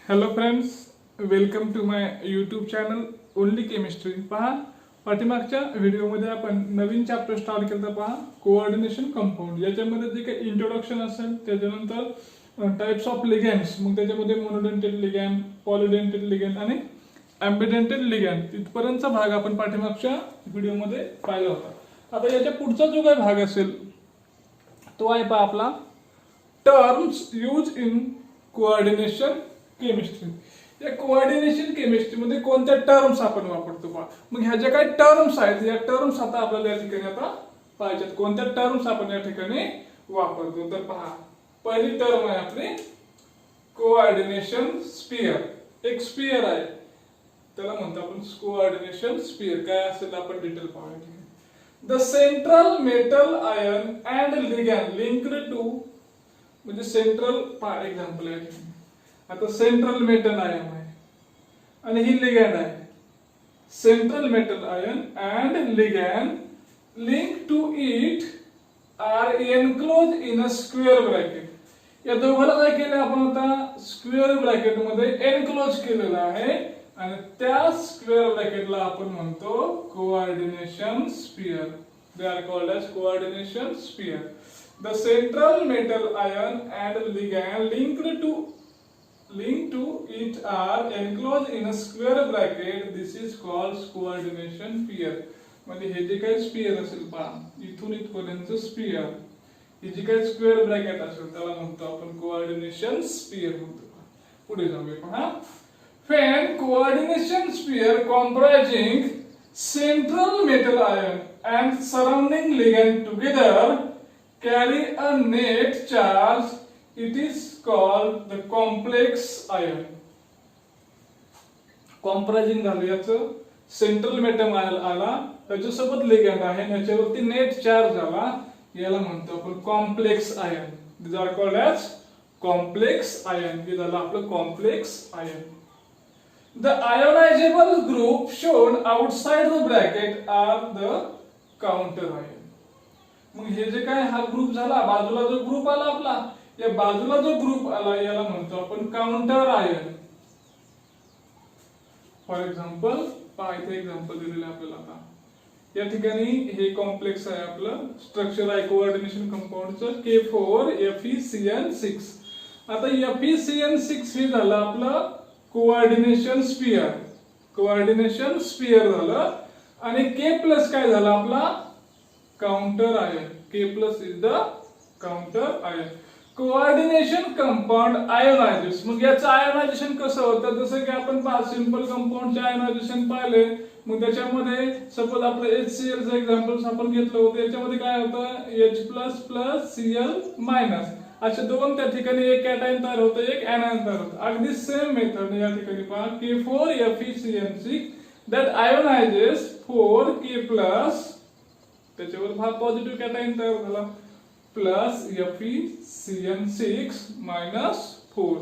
Hello friends, welcome to my YouTube channel only chemistry. पहा, पाठीमागच्या व्हिडिओमध्ये आपण नवीन चॅप्टर स्टार्ट केलं तर पहा कोऑर्डिनेशन कंपाऊंड. याच्यामध्ये जे काही इंट्रोडक्शन असेल त्याच्यानंतर टाइप्स ऑफ लिगॅन्ड्स, मग त्याच्यामध्ये मोनोडेंटेड लिगॅन्ड, पॉलिडेंटेड लिगॅन्ड आणि ॲम्बिडेंटेड लिगॅन्ड इथपर्यंतचा भाग आपण पाठीमागच्या व्हिडिओमध्ये पाहिला होता. आता याच्या पुढचा जो काही भाग असेल तो आहे पहा आपला terms use in coordination chemistry. या कोऑर्डिनेशन केमिस्ट्रीमध्ये कोणत्या टर्म्स आपण वापरतो पहा. मग ह्या ज्या काही टर्म्स आहेत या टर्म्स आता आपल्याला या ठिकाणी आता पाहिजेत. कोणत्या टर्म्स आपण या ठिकाणी वापरतो तर पहा, पहिली टर्म आहे आपली कोऑर्डिनेशन स्फिअर. एक स्फिअर आहे त्याला म्हणतो आपण कोऑर्डिनेशन स्फिअर. काय असेल आपण डिटेल पाहूया. The central metal ion and ligand linked to, म्हणजे सेंट्रल एक्झाम्पल आहे. आता सेंट्रल मेटल आयन आहे आणि ही लिगॅन्ड आहे. Central metal ion and ligand link to it are enclose in a square bracket. या दोघांना काय केलं आपण आता स्क्वेअर ब्रॅकेट मध्ये एनक्लोज केलेलं आहे आणि त्या स्क्वेअर ब्रॅकेटला आपण म्हणतो coordination sphere. They are called as coordination sphere. The central metal ion and ligand linked to it are enclosed in a square bracket. This is called coordination sphere. म्हणजे हे जे काही स्फिअर असेल पहा, इथून इथपर्यंत स्फिअर, ही जी काही स्क्वेअर ब्रॅकेट असेल त्याला म्हणतो आपण कोऑर्डिनेशन स्फिअर म्हणतो. पुढे जाऊया पहा. When coordination sphere comprising central metal ion and surrounding ligand together carry a net charge, it is called the complex ion. Comprising झालं याचं सेंट्रल मेटल आला, त्याच्यासोबत लिगॅन्ड आहे, याच्यावरती नेट चार्ज झाला, याला म्हणतो आपण complex ion. These are called as complex ion. हे झालं आपलं complex ion. The ionizable group shown outside the bracket are the counter ion. मग हे जे काय हा ग्रुप झाला, बाजूला जो ग्रुप आला आपला, या बाजूला जो ग्रुप आला याला म्हणतो आपण काउंटर आयन. फॉर एक्झाम्पल पहा, इथे एक्झाम्पल दिलेलं आहे आपल्याला. आता या ठिकाणी हे कॉम्प्लेक्स आहे, आपलं स्ट्रक्चर आहे कोऑर्डिनेशन कंपाऊंडचं K4FeCN6. आता FeCN6 हे झालं आपलं कोऑर्डिनेशन स्फिअर. कोऑर्डिनेशन स्फिअर झालं आणि K प्लस काय झालं आपला counter ion. K plus is the counter ion. Coordination compound ionization. मग याचं आयोनायझेशन कसं होतं, जसं की आपण सिंपल कंपाऊंडचे आयोनायझेशन पाहिले. मग त्याच्यामध्ये सपोज आपलं HCl चं एक्झाम्पल आपण घेतलं होतं, याच्यामध्ये काय होतं H प्लस Cl मायनस, असे दोन त्या ठिकाणी एक कॅटायन तयार होतं, एक ऍनायन तयार होतं. अगदी सेम मेथड या ठिकाणी पहा K4FeCN6 that ionizes 4K plus, त्याच्यावर हा पॉझिटिव्ह कॅटायन तयार झाला, प्लस FeCN6 मायनस 4.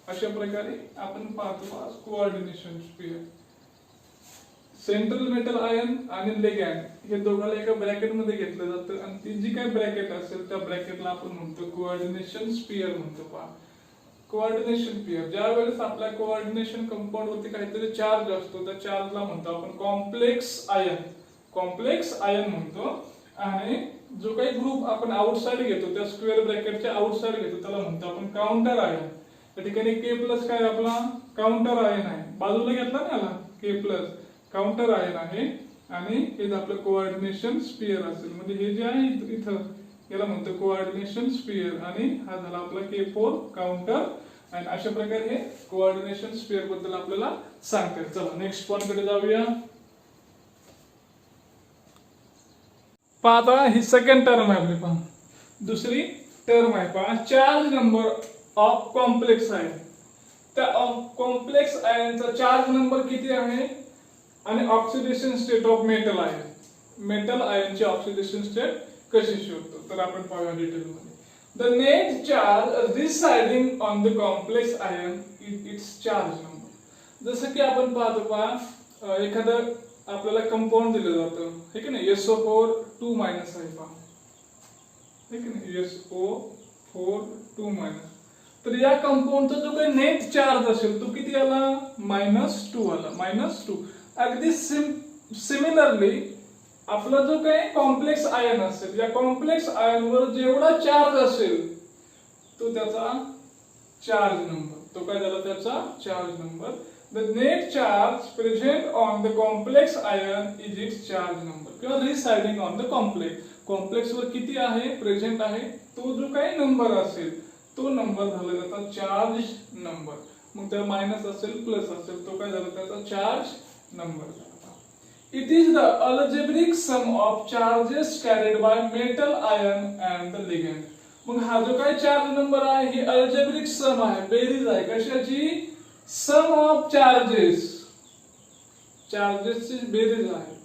अशा प्रकारे आपण पाहतो coordination sphere. Central metal ion आणि लिगॅन्ड हे दोघांना एका ब्रॅकेट मध्ये घेतलं जातं आणि ती जी काही ब्रॅकेट असेल त्या ब्रॅकेटला आपण म्हणतो कोऑर्डिनेशन स्फिअर म्हणतो. पहा, कोऑर्डिनेशन स्फिअर ज्या वेळेस आपल्या कोऑर्डिनेशन कंपाऊंड वरती काहीतरी चार्ज असतो, त्या चार्जला म्हणतो आपण कॉम्प्लेक्स आयन. कॉम्प्लेक्स आयन म्हणतो. आणि जो काही ग्रुप आपण आउटसाइड घेतो, त्या स्क्वेअर ब्रॅकेटच्या आउटसाइड घेतो, त्याला म्हणतो आपण काउंटर आयन. त्या ठिकाणी K प्लस काय आपला काउंटर आयन आहे, बाजूला घेतला ना याला K प्लस काउंटर आयन आहे. आणि हे आपलं कोऑर्डिनेशन स्फिअर असेल, म्हणजे हे जे आहे इथं याला म्हणतो कोऑर्डिनेशन स्फिअर आणि हा झाला आपला K4 काउंटर. आणि अशा प्रकारे हे कोऑर्डिनेशन स्फिअर बद्दल आपल्याला सांगतात. चला नेक्स्ट पॉइंट कडे जाऊया. पहा, आता ही सेकंड टर्म आहे आपली. पहा, दुसरी टर्म आहे पहा charge number of complex ion. त्या कॉम्प्लेक्स आयनचा चार्ज नंबर किती आहे आणि oxidation state of metal ion. Metal आयनची ऑक्सिडेशन स्टेट कशी शोधतो तर आपण पाहूया डिटेल मध्ये. The net charge residing on the complex ion its charge number. जसं की आपण पाहतो पहा, एखादं आपल्याला कंपाऊंड दिलं जातं, ठीक आहे ना, SO4 2 मायनस आहे पहा, ठीक आहे ना, SO4 2 मायनस. तर या कंपाऊंडचा जो काही नेट चार्ज असेल तो किती आला, -2 आला, -2. अगदी सिमिलरली आपला जो काही कॉम्प्लेक्स आयन असेल, या कॉम्प्लेक्स आयनवर जेवढा चार्ज असेल तो त्याचा चार्ज नंबर, तो काय झाला त्याचा charge number. The net charge present on the complex ion is its charge number किंवा residing on the complex. Complex वर किती आहे प्रेझेंट आहे तो जो काही नंबर असेल तो नंबर झाला त्याचा चार्ज नंबर. मग त्या मायनस असेल प्लस असेल तो काय झाला त्याचा चार्ज नंबर झाला. It is the algebraic sum of charges carried by metal ion and the ligand. मग हा जो काही चार्ज नंबर आहे ही अल्जेब्रिक सम आहे, बेरीज आहे कशाची, सम ऑफ चार्जेस, चार्जेसची बेरीज आहे.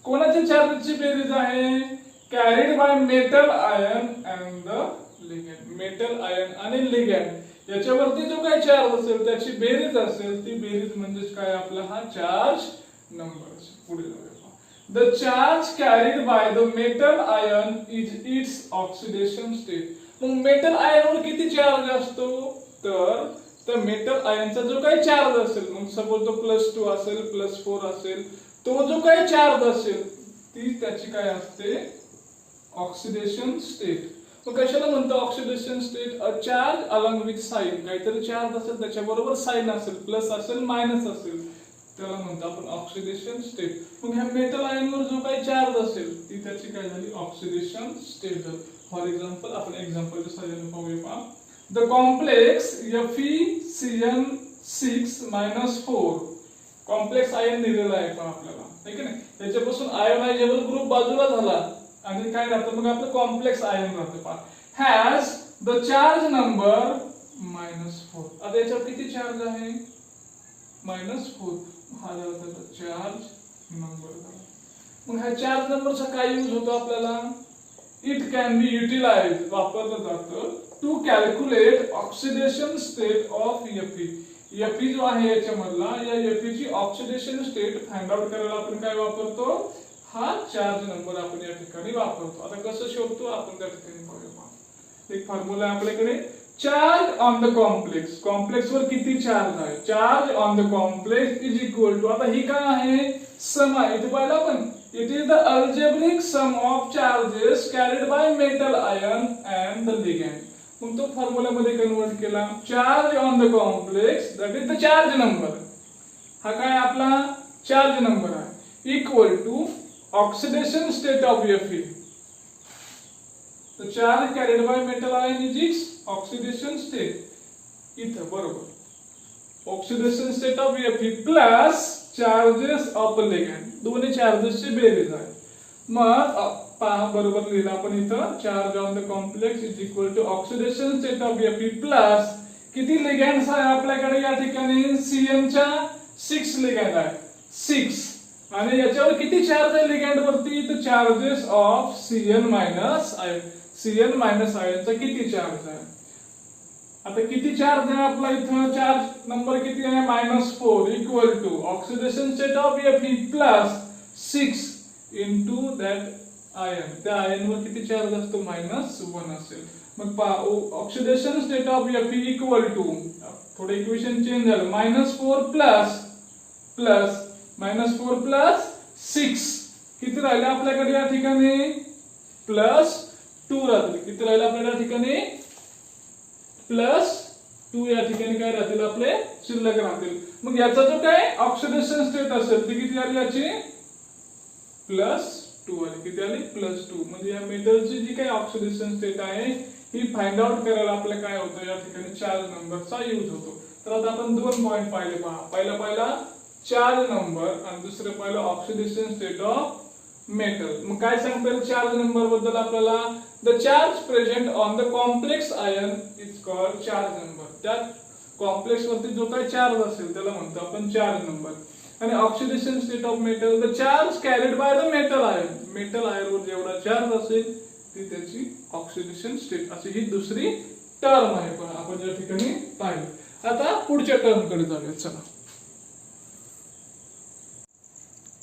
कोणाच्या चार्जेसची बेरीज आहे, carried by metal ion and the ligand. Metal ion आणि लिगेंड याच्यावरती जो काही चार्ज असेल त्याची बेरीज असेल, ती बेरीज म्हणजे काय आपला हा चार्ज नंबर असेल. पुढे जाऊया. The charge carried by the metal ion is it's oxidation state. मग मेटल आयनवर किती चार्ज असतो, तर मेटल आयनचा जो काही चार्ज असेल, मग सपोज तो +2 असेल, +4 असेल, तो जो काही चार्ज असेल ती त्याची काय असते, ऑक्सिडेशन स्टेट. मग कशाला म्हणतो oxidation state, a charge along with sign. काहीतरी चार्ज असेल त्याच्याबरोबर साइन असेल, प्लस असेल मायनस असेल, त्याला म्हणतो आपण ऑक्सिडेशन स्टेट. मग ह्या मेटल आयनवर जो काही चार्ज असेल ती त्याची काय झाली, ऑक्सिडेशन स्टेट झाली. फॉर एक्झाम्पल आपण एक्झाम्पलच्या सहाय्याने पाहूया. The complex FeCN6-4 complex ion दिलेला आहे पण आपल्याला, है की नाही. त्याच्यापासून आयोनायझेबल ग्रुप बाजूला झाला आणि काय राहतं मग आपलं कॉम्प्लेक्स आयन राहतं पहा. Has the charge number -4. आता याच्यावर किती चार्ज आहे, -4. हा झाला त्याचा चार्ज नंबर. मग ह्या चार्ज नंबरचा काय यूज होतो आपल्याला, इट कॅन बी युटिलाइज्ड, वापरलं जातं to calculate oxidation state of Fe. Fe जो आहे याच्यामधला, या Fe ची ऑक्सिडेशन स्टेट फाइंड आउट करायला आपण काय वापरतो, हा चार्ज नंबर आपण या ठिकाणी वापरतो. आता कसं शोधतो आपण त्या ठिकाणी पाहूया. एक फॉर्म्युला आहे आपल्याकडे, charge on the complex. Complex वर किती चार्ज आहे, charge on the complex is equal to, आता ही काय आहे, सम आहे. इथे पाहिलं आपण, it is the algebraic sum of charges carried by metal ion and the ligand. मग तो फॉर्म्युला मध्ये कन्वर्ट केला, charge on the complex that is the charge number. हा काय आपला चार्ज नंबर आहे, equal to oxidation state of Fe. The charge carried by metal ion is its oxidation state. इथं बरोबर, oxidation state of Fe plus charges of ligand, दोन्ही चार्जेसची बेरीज आहे. मग पहा बरोबर लिहिलं आपण इथं, charge on the complex is equal to oxidation state of Fe plus किती लिगेंड्स आहे आपल्याकडे या ठिकाणी, Cn च्या 6 लिगेंड आहे, 6. आणि याच्यावर किती चार्ज आहे लिगेंड वरती, तर charges of Cn minus ion. Cn minus आयनचा किती चार्ज आहे, आता किती चार्ज आहे आपला इथं, चार्ज नंबर किती आहे, -4 equal to oxidation state of Fe plus 6 into that ion. त्या आयन वर किती चार्ज असतो, -1 असेल. मग oxidation state of Fe equal to, थोडं इक्वेशन चेंज झालं, -4 प्लस 6 किती राहिले आपल्याकडे या ठिकाणी, +2 राहतील. किती राहिले आपल्याला या ठिकाणी, +2 या ठिकाणी काय राहतील आपले शिल्लक राहतील. मग याचा जो काय ऑक्सिडेशन स्टेट असेल ती किती आली याची, +2 आली. किती आली, +2. म्हणजे या मेटलची जी काही ऑक्सिडेशन स्टेट आहे ही फाइंड आउट करायला आपल्याला काय होतं या ठिकाणी चार्ज नंबरचा यूज होतो. तर आता आपण 2 पॉइंट पाहिले पहा. पहिला चार्ज नंबर आणि दुसरं पहिलं ऑक्सिडेशन स्टेट ऑफ मेटल. मग काय सांगता येईल चार्ज नंबर बद्दल आपल्याला, the charge present on the complex ion is called charge number. त्या कॉम्प्लेक्स वरती जो काही चार्ज असेल त्याला म्हणतो आपण चार्ज नंबर. आणि oxidation state of metal, the charge carried by the metal ion. Metal ion वर जेवढा चार्ज असेल ती त्याची ऑक्सिडेशन स्टेट, अशी ही दुसरी टर्म आहे पण आपण या ठिकाणी पाहिली. आता पुढच्या टर्म कडे जाऊया. चला,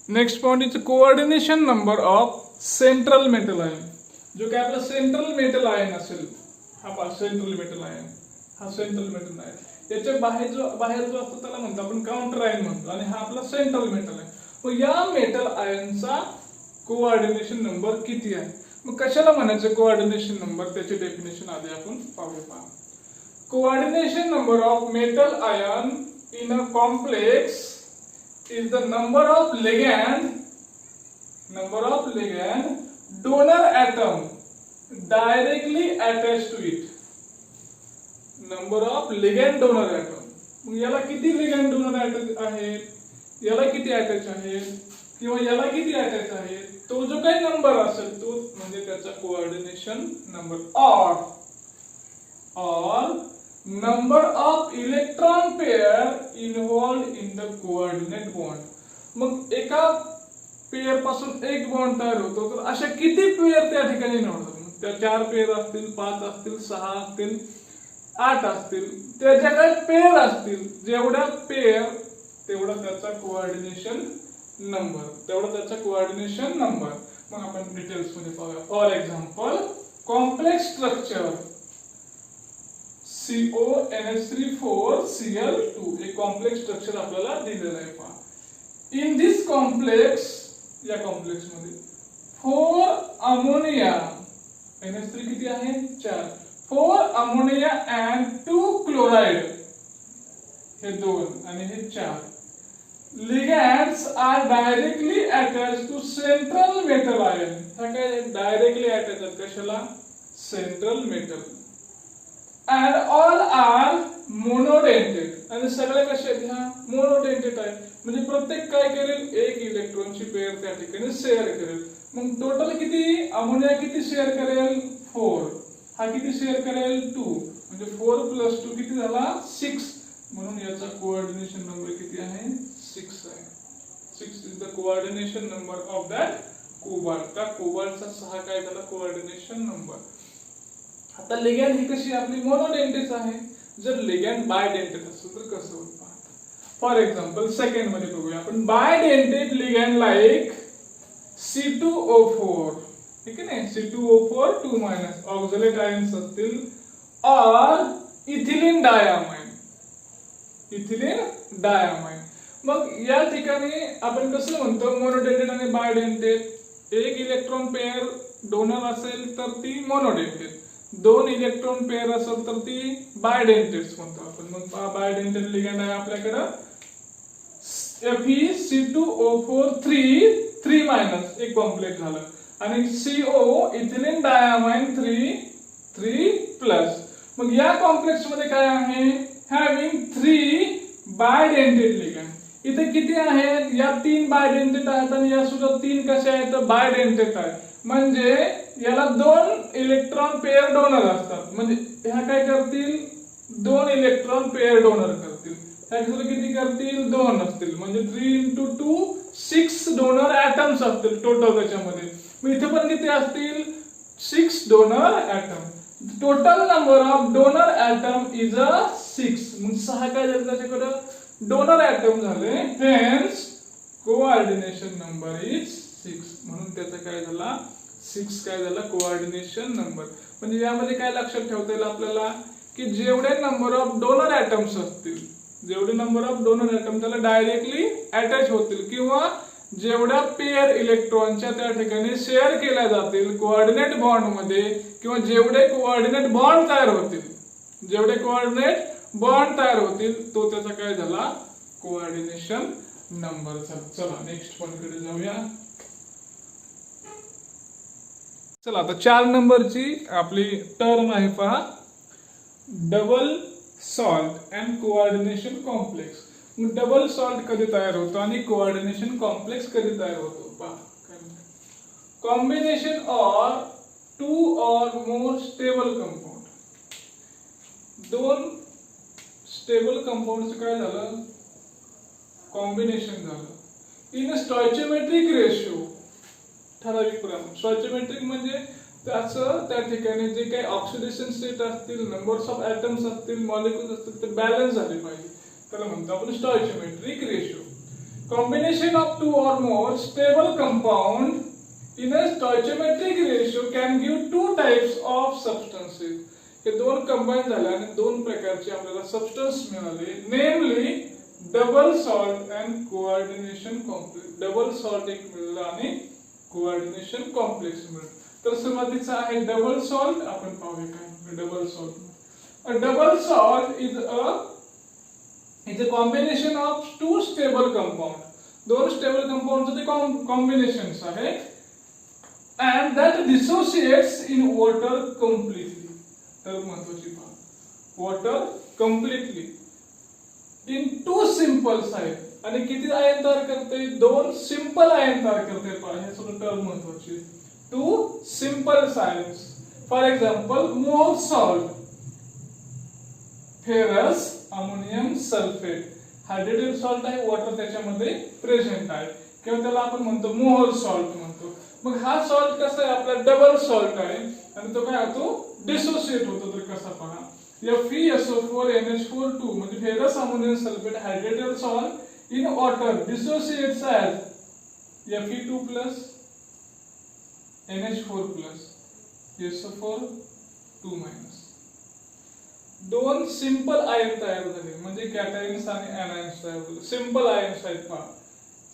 next point is coordination number of central metal ion. जो काय आपला सेंट्रल मेटल आयन असेल, हा पहा सेंट्रल मेटल आयन, हा सेंट्रल मेटल आहे. याच्या बाहेर जो असतो त्याला म्हणतो आपण काउंटर आयन म्हणतो आणि हा आपला सेंट्रल मेटल आहे. मग या मेटल आयनचा कोऑर्डिनेशन नंबर किती आहे? मग कशाला म्हणायचं कोऑर्डिनेशन नंबर? त्याची डेफिनेशन आधी आपण पाहूया. Coordination number of metal ion in a complex is the number of ligand donor atom directly attached to it. Number of ligand donor atom. मग याला किती ligand donor atom आहेत, याला किती अटॅच आहेत किंवा याला किती अटॅच आहे, तो जो काही नंबर असेल तो म्हणजे त्याचा coordination number. or number of electron pair involved in the coordinate bond. मग एका पेयर पासून एक बॉन्ड तयार होतो, तर अशा किती पेयर त्या ठिकाणी निवडतात? त्या 4 पेयर असतील, 5 असतील, 6 असतील, 8 असतील, त्याच्या काय पेयर असतील, जेवढ्या पेयर तेवढा त्याचा कोऑर्डिनेशन नंबर. मग आपण डिटेल्स मध्ये पाहूया. For example complex structure CONH3 4Cl2 एक कॉम्प्लेक्स स्ट्रक्चर आपल्याला दिलेलं आहे. पहा, इन दिस कॉम्प्लेक्स, या कॉम्प्लेक्स मध्ये 4 अमोनिया, NH3 किती आहे? 4. 4 अमोनिया अँड 2 क्लोराइड, हे 2 आणि हे 4 ligands are directly attached to central metal ion. हा काय डायरेक्टली अटॅच आहेत कशाला? Central metal. and all are monodentate. आणि सगळे कसे आहेत? ह्या मोनोडेंटेट आहे. म्हणजे प्रत्येक काय करेल? एक इलेक्ट्रॉनची पेयर त्या ठिकाणी शेअर करेल. मग टोटल किती? अमोनिया किती शेअर करेल? 4. हा किती शेअर करेल? 2. म्हणजे 4 + 2 किती झाला? 6. म्हणून याचा कोऑर्डिनेशन नंबर किती आहे? 6 आहे. 6 is the coordination number of that cobalt. त्या कोबाल्टचा 6 काय झाला कोऑर्डिनेशन नंबर. आता लिगॅंड ही कशी आपली मोनोडेंटेट आहे. जर लिगॅंड बायडेंटेट असेल तर कसं होईल? फॉर एक्झाम्पल सेकंड मध्ये बघूया आपण. बायडेंटेट लिगॅंड लाईक C2O4, ठीक आहे ना, C2O4 2- ऑक्झॅलेट आयन्स असतील, और इथिलीन डायमाइन. मग या ठिकाणी आपण कसं म्हणतो मोनोडेंटेट आणि बायडेंटेट? एक इलेक्ट्रॉन पेअर डोनर असेल तर ती मोनोडेंटेट, 2 इलेक्ट्रॉन पेअर असेल तर ती बायडेंटेट म्हणतो आपण. मग बायडेंटेट लिगॅंड आहे आपल्याकडे FeC2O4 3 एक कॉम्प्लेक्स झालं, आणि CO इथिलीन डायमाइन 3+. मग या कॉम्प्लेक्स मध्ये काय आहे? Having 3 bidentate ligand. इथे किती आहेत? या 3 बायडेंटेट आहेत आणि या सुद्धा 3 कशा आहेत? बायडेंटेट आहे. म्हणजे याला 2 इलेक्ट्रॉन पेअर डोनर असतात. म्हणजे ह्या काय करतील? 2 इलेक्ट्रॉन पेअर डोनर करतील. ह्याच्यावर किती करतील? 2 असतील. म्हणजे 3 × 2 6 डोनर ॲटम्स असतील टोटल त्याच्यामध्ये. मग इथे पण किती असतील? 6 donor atom. Total number of donor atom is 6. मग 6 काय झाले त्याच्याकडे? डोनर ॲटम झाले. Hence coordination number is 6. म्हणून त्याचा काय झाला? 6 काय झाला कोऑर्डिनेशन नंबर. म्हणजे यामध्ये काय लक्षात ठेवता येईल आपल्याला की जेवढे नंबर ऑफ डोनर ॲटम्स असतील, जेवढे नंबर ऑफ डोनर ॲटम त्याला डायरेक्टली अटॅच होतील, किंवा जेवढ्या पेअर इलेक्ट्रॉनच्या त्या ठिकाणी शेअर केल्या जातील कोऑर्डिनेट बॉन्ड मध्ये, किंवा जेवढे कोऑर्डिनेट बॉन्ड तयार होतील, तो त्याचा काय झाला? Coordination number. चला नेक्स्ट पॉइंट कडे जाऊया. चला आता 4 नंबरची आपली टर्म आहे पहा, double salt and coordination complex. Double salt कधी तयार होतो आणि कोऑर्डिनेशन कॉम्प्लेक्स कधी तयार होतो? पहा, combination or 2 or more stable compound. 2 stable कंपाऊंडचं काय झालं? कॉम्बिनेशन झालं. इन स्टॉइचियोमेट्रिक रेशो, ठराविक प्रमाण. स्टॉइचियोमेट्रिक म्हणजे त्याचं त्या ठिकाणी जे काही ऑक्सिडेशन स्टेट असतील, नंबर्स ऑफ ॲटम्स असतील, मॉलिक्युल्स असतील, ते बॅलन्स झाले पाहिजे. त्याला म्हणतो आपण stoichiometric ratio. Combination of 2 or more stable compound in a stoichiometric ratio can give 2 types of substances. हे दोन कंबाईन झाले आणि दोन प्रकारचे आपल्याला सबस्टन्स मिळाले, नेमली double salt and coordination complex. Double salt एक मिळालं आणि कोऑर्डिनेशन कॉम्प्लेक्स मिळालं. तर सुरुवातीचा आहे डबल सॉल्ट. आपण पाहूया काय double salt. A double salt is a combination of two stable compound. दोन स्टेबल कंपाउंडचे कॉम्बिनेशन्स आहे and that dissociates in water completely. तर महत्वाची बात, water completely in two simple side. आणि किती आयन तयार करते? दोन सिंपल आयन तयार करते. हे सगळं टर्म महत्वाची. Two simple sides. For example Mohr salt, ferrous ammonium sulfate. Hydrated salt आहे, वॉटर त्याच्यामध्ये प्रेझेंट आहे, किंवा त्याला आपण म्हणतो मोहर सॉल्ट म्हणतो. मग हा सॉल्ट कसा आहे? आपला डबल सॉल्ट आहे आणि तो काय होतो? डिसोसिएट होतो. तर कसा पहा, FeSO4 NH4 म्हणजे ferrous ammonium sulfate hydrated salt in water dissociates as Fe2+ NH4+ SO4 दोन सिंपल आयन तयार झाले, म्हणजे कॅटायन्स आणि एनायन्स तयार झाले. सिंपल आयन्स आहेत पहा,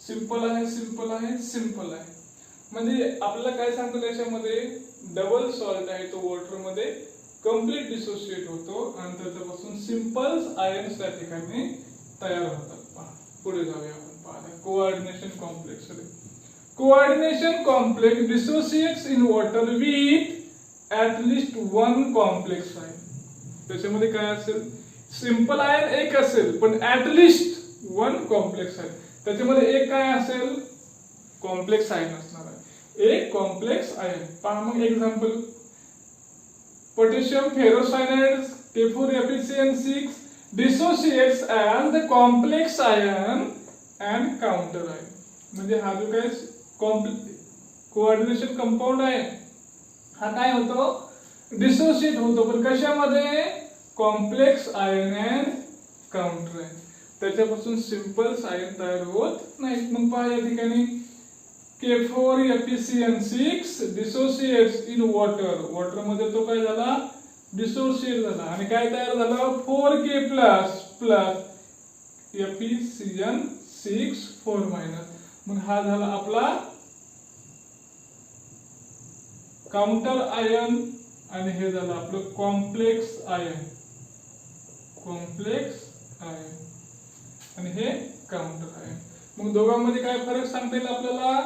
सिंपल आहे, सिंपल आहे, सिंपल आहे. म्हणजे आपल्याला काय सांगतो याच्यामध्ये? डबल सॉल्ट आहे तो वॉटर मध्ये कम्प्लीट डिसोसिएट होतो आणि त्याच्यापासून सिंपल आयन्स त्या ठिकाणी तयार होतात. पहा पुढे जाऊया आपण पाहूया coordination complex. Coordination complex dissociates in water with at least one complex ion. त्याच्यामध्ये काय असेल? सिंपल आयन एक असेल पण at least one complex ion. त्याच्यामध्ये एक काय असेल? कॉम्प्लेक्स आयन असणार आहे, एक कॉम्प्लेक्स आयन. पहा मग example, potassium ferrocyanide K4FeCN6 dissociates as the complex ion and counter ion. म्हणजे हा जो काय कोऑर्डिनेशन कंपाऊंड आहे हा काय होतो? डिसोसिएट होतो, पण कशामध्ये? Complex ion and counter ion. त्याच्यापासून सिंपल आयन तयार होत नाहीत. मग पहा या ठिकाणी K4FeCN6 dissociates in water. Water मध्ये तो काय झाला? डिसोसिएट झाला आणि काय तयार झालं? 4K+ FeCN6 4-. मग हा झाला आपला काउंटर आयन आणि हे झालं आपलं कॉम्प्लेक्स आयन. कॉम्प्लेक्स आयन आणि हे काउंटर आयन. मग दोघांमध्ये काय फरक सांगता येईल आपल्याला?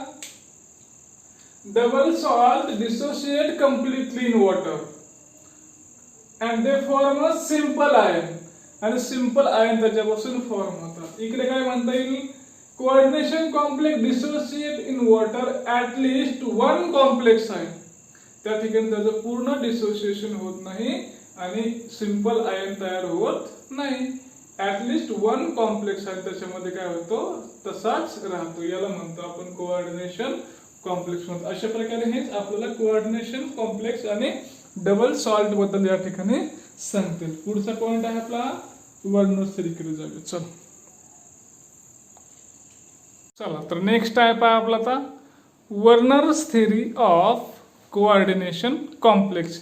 Double salt dissociate completely in water and they form a simple ion. आणि सिंपल आयन त्याच्यापासून फॉर्म होतात. इकडे काय म्हणता येईल? Coordination complex dissociate in water at least one complex ion. त्या ठिकाणी त्याचं पूर्ण डिसोसिएशन होत नाही आणि सिंपल आयन तयार होत नाही. ऍटलिस्ट वन कॉम्प्लेक्स आयन त्याच्यामध्ये काय होतो? तसाच राहतो. याला म्हणतो आपण कोऑर्डिनेशन कॉम्प्लेक्स म्हणतो. अशा प्रकारे हेच आपल्याला कोऑर्डिनेशन कॉम्प्लेक्स आणि डबल सॉल्ट बद्दल या ठिकाणी सांगतील. पुढचा पॉइंट आहे आपला वर्नर्स थेरीकडे जाऊया. चला तर नेक्स्ट आहे पहा आपला आता Werner's theory of coordination complex.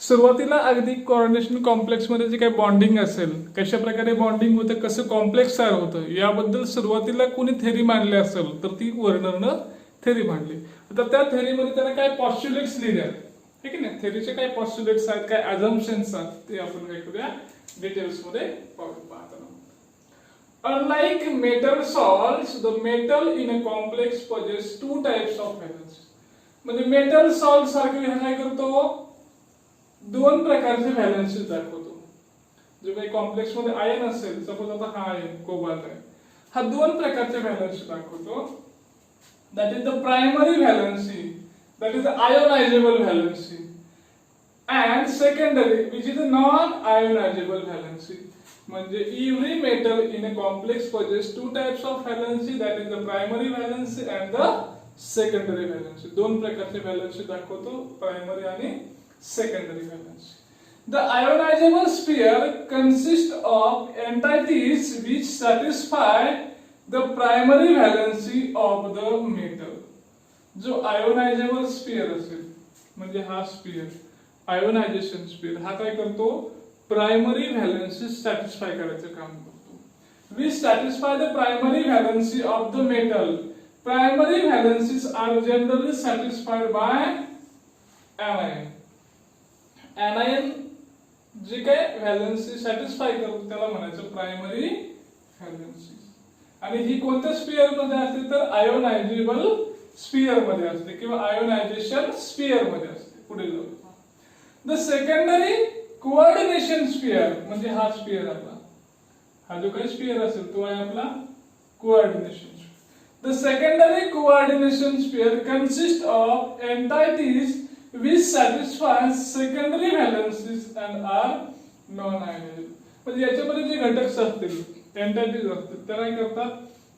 सुरुवातीला अगदी कोऑर्डिनेशन कॉम्प्लेक्स मध्ये जे काही बॉन्डिंग असेल, कशा प्रकारे बॉन्डिंग होतं, कसं कॉम्प्लेक्स तयार होतं, याबद्दल सुरुवातीला कोणी थेरी मांडली असेल तर ती वर्नरनं थेरी मांडली. आता त्या थेरीमध्ये त्याला काय पॉस्ट्युलेट्स लिहिले आहेत, ठीक आहे ना. थेरीचे काय पॉस्ट्युलेट्स आहेत, काय अझम्पशन्स आहेत, ते आपण काय करूया डिटेल्स मध्ये पाहूया. Unlike metal salts, the metal in a complex possess two types of valence. म्हणजे मेटल सॉल्ट सारखे काय करतो? दोन प्रकारचे व्हॅलेन्सी दाखवतो. जो काही कॉम्प्लेक्स मध्ये आयन असेल, सपोज आता हा आयन कोबाल्ट आहे, हा दोन प्रकारचे व्हॅलेन्सी दाखवतो. That is the primary valency, that is the ionisable valency, and secondary which is the non ionisable valency. म्हणजे every metal in a complex possesses two types of valency, that is the primary valency and the secondary valency. दोन प्रकारचे valency दाखवतो, primary आणि secondary valency. The ionizable sphere consists of entities which satisfy the primary valency of the metal. जो ionizable sphere असेल म्हणजे हा sphere ionization sphere हा काय करतो, प्रायमरी व्हॅलेन्सी सॅटिस्फाय करायचं काम करतो. We satisfy the primary valency of the metal. Primary valencies are generally satisfied by anion. anion जे काय व्हॅलेन्सी सॅटिस्फाय करतो त्याला म्हणायचं प्रायमरी व्हॅलेन्सी. आणि ही कोणत्या स्पियर मध्ये असते तर आयोनायझेबल स्पियर मध्ये असते किंवा आयोनायझेशन स्पियर मध्ये असते. पुढे जाऊ. द सेकंडरी कोऑर्डिनेशन स्पियर म्हणजे हा स्पियर आपला, हा जो काही स्पियर असेल तो आहे आपला coordination. The secondary coordination sphere consist of entities which satisfies secondary valencies and are non-ionizable. म्हणजे याच्यामध्ये जे घटक असतील, एंटाइटीज असतील, त्या काय करतात,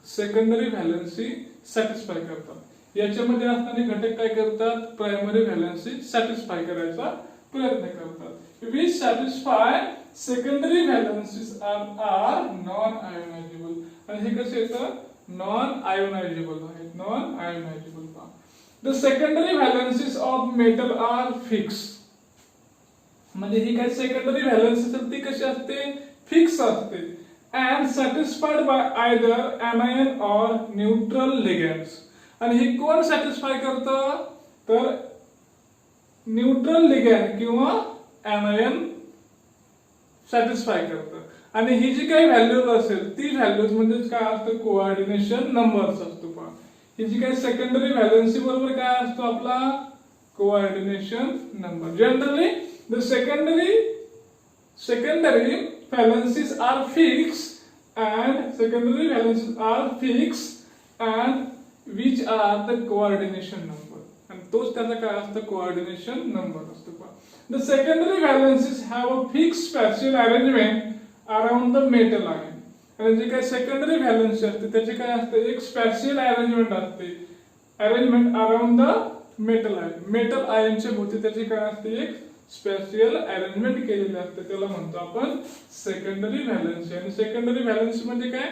सेकंडरी व्हॅलेन्सी सॅटिस्फाय करतात. याच्यामध्ये असणारे घटक काय करतात, प्रायमरी व्हॅलेन्सी सॅटिस्फाय करायचा प्रयत्न करतात. which satisfy secondary valencies and are non-ionizable. आणि हे कसे येतं, नॉन आयोनायझेबल आहे, non आयोनायझेबल. The secondary valencies of metal are fixed. म्हणजे ही काय सेकंडरी व्हॅलेन्सी असते ती कशी असते, फिक्स असते. and satisfied by either anion or neutral ligands. आणि हे कोण सॅटिस्फाय करतं तर न्यूट्रल लिगॅंड किंवा anion सॅटिस्फाय करतं. आणि ही जी काही व्हॅल्यूज असेल ती व्हॅल्यूज म्हणजे काय असतं, कोऑर्डिनेशन नंबर्स असतो. पहा ही जी काही सेकंडरी व्हॅलेन्सी बरोबर काय असतो आपला, coordination number. Generally the secondary valencies are fixed and which are the coordination number. आणि तोच त्याचा काय असतं, कोऑर्डिनेशन नंबर असतो. The secondary valencies have a fixed spatial arrangement around the metal ion. आणि जे काही सेकंडरी व्हॅलेन्सी असते त्याचे काय असते, एक स्पॅशियल अरेंजमेंट असते, arrangement around the metal ion. Metal आयनच्या भोवती त्याची काय असते, एक स्पॅशियल अरेंजमेंट केलेली असते, त्याला म्हणतो आपण सेकंडरी व्हॅलेन्सी. आणि सेकंडरी व्हॅलेन्सी म्हणजे काय,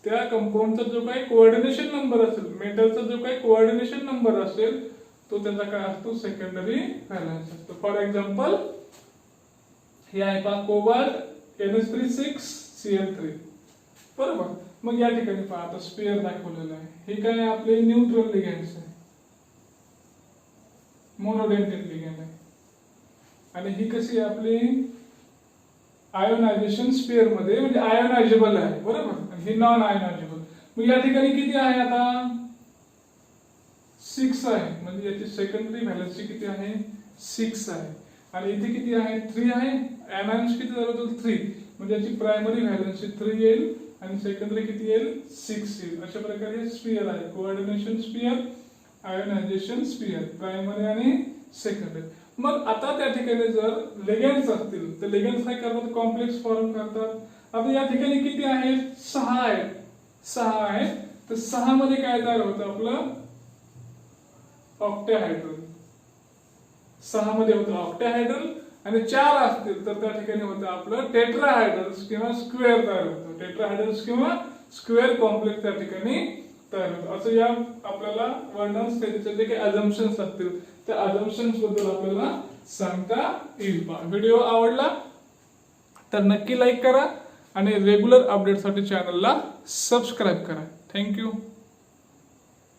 त्या कंपाऊंडचा जो काही कोऑर्डिनेशन नंबर असेल, मेटलचा जो काही कोऑर्डिनेशन नंबर असेल तो त्याचा काय असतो, सेकंडरी व्हॅलेन्सी असतो. फॉर एक्झाम्पल हे आहे पहा, कोबाल्ट NH3 बरोबर. मग या ठिकाणी पहा आता स्पियर दाखवलेलं आहे, हे काय आपले न्यूट्रल लिगॅंड्स आहे, मोनोडेंटेड लिगॅंड आहे. आणि ही कशी आहे आपली आयोनायझेशन स्पियर मध्ये, म्हणजे आयोनायझेबल आहे बरोबर, आणि ही नॉन आयोनायझेबल. मग या ठिकाणी किती आहे आता, 6 आहे. म्हणजे याची सेकंडरी व्हॅलेन्सी किती आहे, 6 आहे. आणि इथे किती आहे, 3 आहे. एनायन्स किती झालं, 3. म्हणजे याची प्रायमरी व्हॅलेन्सी 3 येईल आणि सेकंडरी किती येईल, 6 येईल. अशा प्रकारे हे स्पियर आहे, coordination sphere, ionization sphere, primary आणि सेकंडरी. मग आता त्या ठिकाणी जर लिगॅंड्स असतील तर लिगॅंड्स काय करतात, कॉम्प्लेक्स फॉर्म करतात. आता या ठिकाणी किती आहेत, 6 आहेत. 6 आहेत. तर 6 मध्ये काय तयार होतं आपलं, ऑक्टॅहायड्रल. 6 मध्ये होतं ऑक्टॅहायड्रल. आणि 4 असतील तर त्या ठिकाणी होतं आपलं टेट्राहायड्रल्स किंवा स्क्वेअर तयार होतं. टेट्राहायड्रल्स किंवा स्क्वेअर कॉम्प्लेक्स त्या ठिकाणी तयार होतं. असं या आपल्याला वर्णन स्टेजचे जे काही अझम्पशन्स असतील त्या अझम्पशन्स बद्दल आपल्याला सांगता येईल. व्हिडिओ आवडला तर नक्की लाईक करा आणि रेग्युलर अपडेटसाठी चॅनलला सबस्क्राईब करा. थँक्यू.